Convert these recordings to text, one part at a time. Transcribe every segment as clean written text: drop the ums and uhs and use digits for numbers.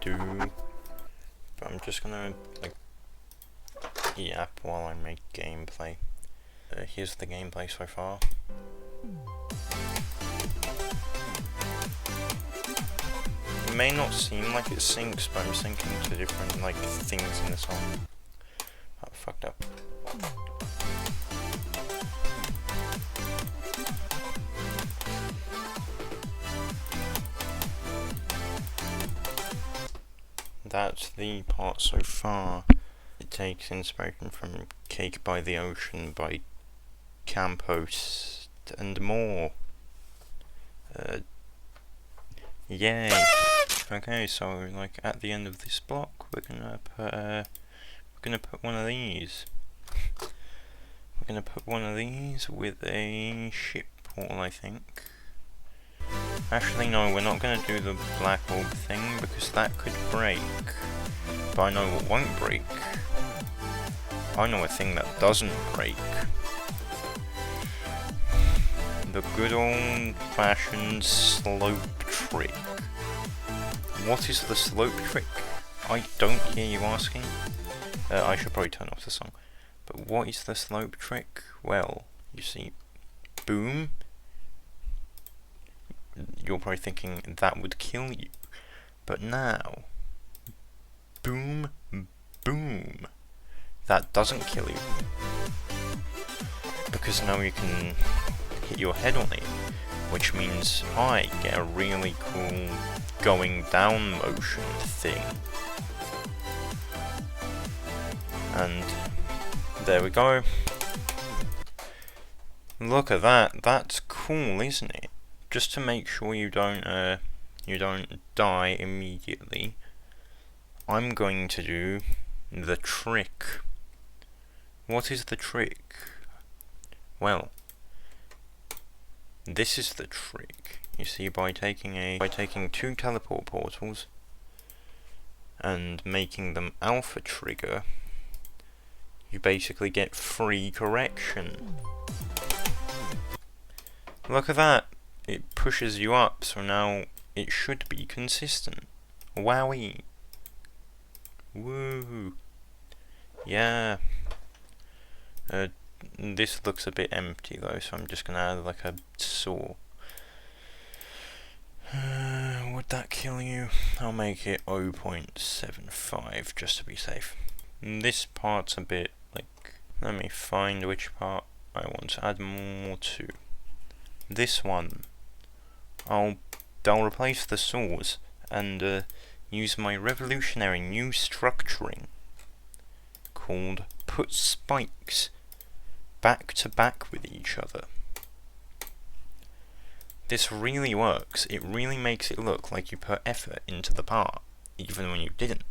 do. But I'm just gonna like yap while I make gameplay. Here's the gameplay so far. It may not seem like it syncs, but I'm syncing to different like things in the song. Oh, fucked up. That's the part so far. It takes inspiration from Cake by the Ocean by Campos and more. Yay! Okay, so like at the end of this block, we're gonna put one of these. We're gonna put one of these with a ship portal, I think. Actually, no, we're not gonna do the black orb thing because that could break. But I know what won't break. I know a thing that doesn't break. The good old-fashioned slope trick. What is the slope trick? I don't hear you asking. I should probably turn off the song. But what is the slope trick? Well, you see, boom. You're probably thinking that would kill you. But now, boom, boom. That doesn't kill you. Because now you can hit your head on it. Which means I get a really cool going down motion thing. And there we go. Look at that. That's cool, isn't it? Just to make sure you don't die immediately, I'm going to do the trick. What is the trick? Well, this is the trick. You see, by taking two teleport portals and making them alpha trigger, you basically get free correction. Look at that. It pushes you up, so now it should be consistent. Wowie. Woo. Yeah. This looks a bit empty though, so I'm just gonna add like a saw. Would that kill you? I'll make it 0.75 just to be safe. This part's a bit like, let me find which part I want to add more to. This one. I'll replace the saws and use my revolutionary new structuring called put spikes back to back with each other. This really works. It really makes it look like you put effort into the part, even when you didn't.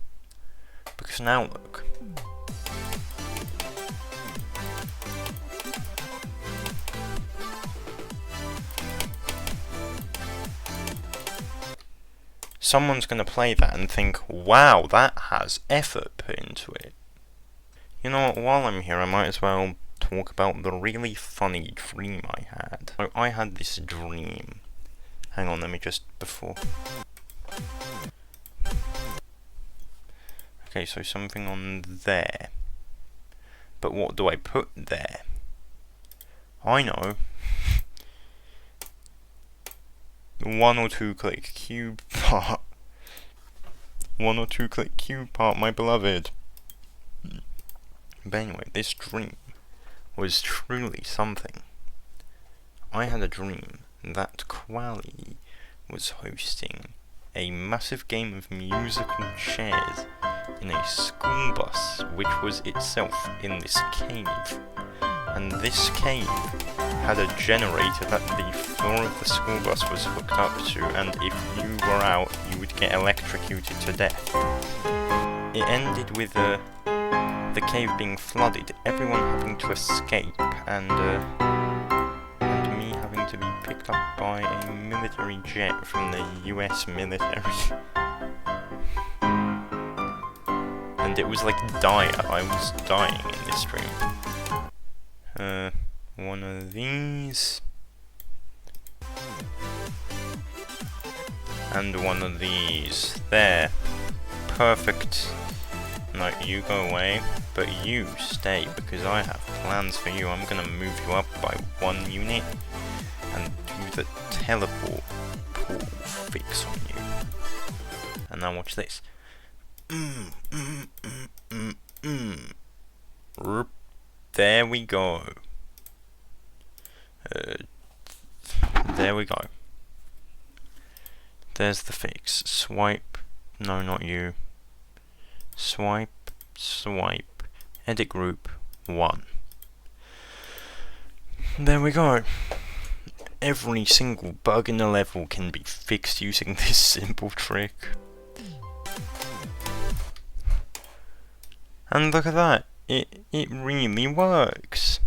Because now look. Someone's going to play that and think, wow, that has effort put into it. You know what, while I'm here I might as well talk about the really funny dream I had. So I had this dream. Hang on, let me just before. Okay, so something on there. But what do I put there? I know. 1 or 2 click cube part. 1 or 2 click cube part, my beloved. But anyway, this dream was truly something. I had a dream that Quali was hosting a massive game of musical chairs in a school bus, which was itself in this cave. And this cave had a generator that the floor of the school bus was hooked up to, and if you were out, you would get electrocuted to death. It ended with the cave being flooded, everyone having to escape, and me having to be picked up by a military jet from the US military. And it was like dire. I was dying in this dream. One of these. And one of these. There. perfect. No, you go away, but you stay because I have plans for you. I'm gonna move you up by 1 unit and do the teleport pool fix on you. And now watch this. There we go. There we go. There's the fix. Swipe. No, not you. Swipe. Swipe. Edit group 1. There we go. Every single bug in the level can be fixed using this simple trick. And look at that. It really works.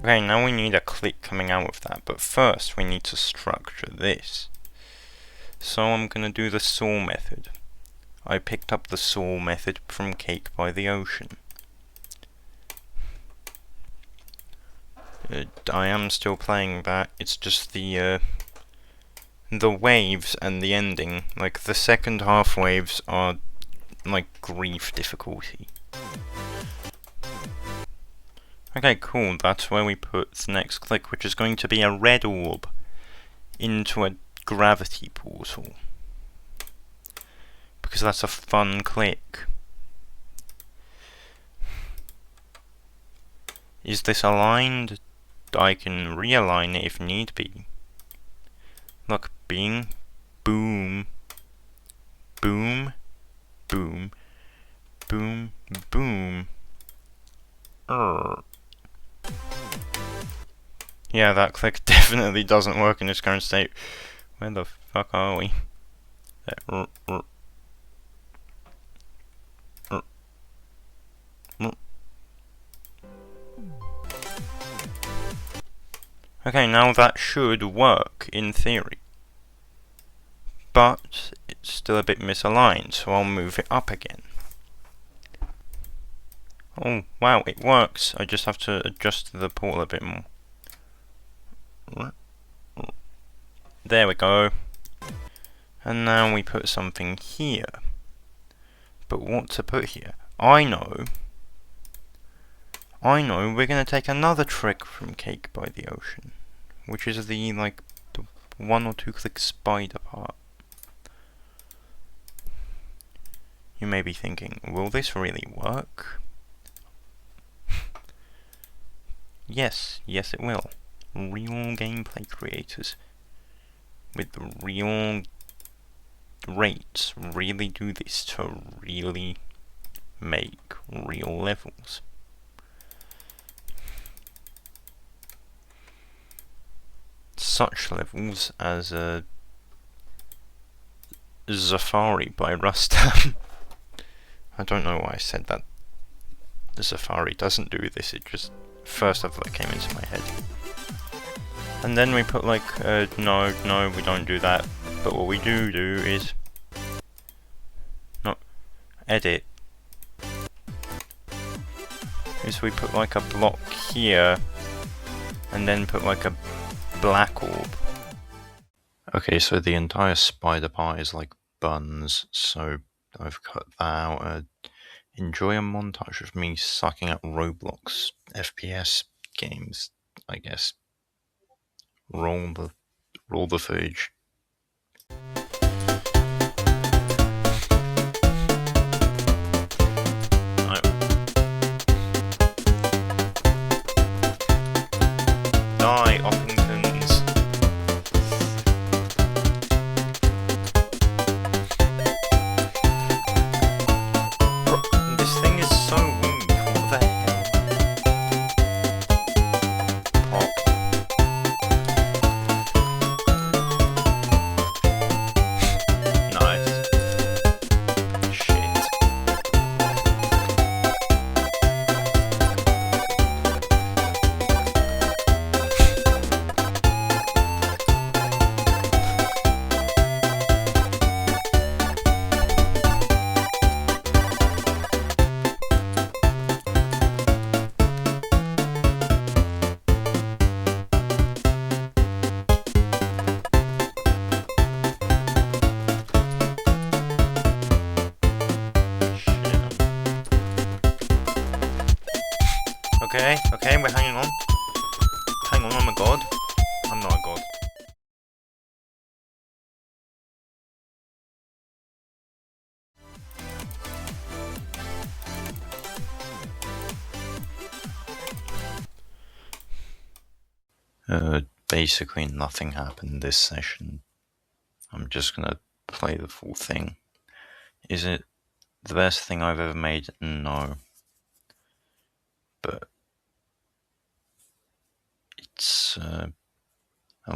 Okay, now we need a click coming out of that, but first we need to structure this. So I'm gonna do the saw method. I picked up the saw method from Cake by the Ocean. I am still playing that, it's just the waves and the ending, like the second half waves are like grief difficulty. Okay, cool, that's where we put the next click, which is going to be a red orb into a gravity portal. Because that's a fun click. Is this aligned? I can realign it if need be. Look, bing, boom, boom, boom, boom, boom. Yeah, that click definitely doesn't work in its current state. Where the fuck are we? Okay, now that should work in theory. But it's still a bit misaligned, so I'll move it up again. Oh, wow, it works. I just have to adjust the portal a bit more. There we go. And now we put something here. But what to put here? I know we're gonna take another trick from Cake by the Ocean, which is the, like, the 1 or 2 click spider part. You may be thinking, will this really work? Yes, it will. Real gameplay creators with real rates really do this to really make real levels. Such levels as Safari by Rustam. I don't know why I said that. The Safari doesn't do this, it just first of all it came into my head. And then we put like, no, we don't do that. But what we do is, edit, is we put like a block here, and then put like a black orb. Okay, so the entire spider part is like buns, so I've cut that out. Enjoy a montage of me sucking at Roblox FPS games, I guess. Roll the footage. Die, Oppingtons. This thing is so weak, what the hell? Pop. Okay, we're hanging on. Hang on, I'm a god. I'm not a god. Basically nothing happened this session. I'm just gonna play the full thing. Is it the best thing I've ever made? No. But it's a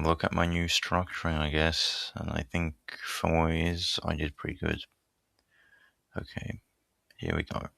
look at my new structuring, I guess, and I think for what it is, I did pretty good. Okay, here we go.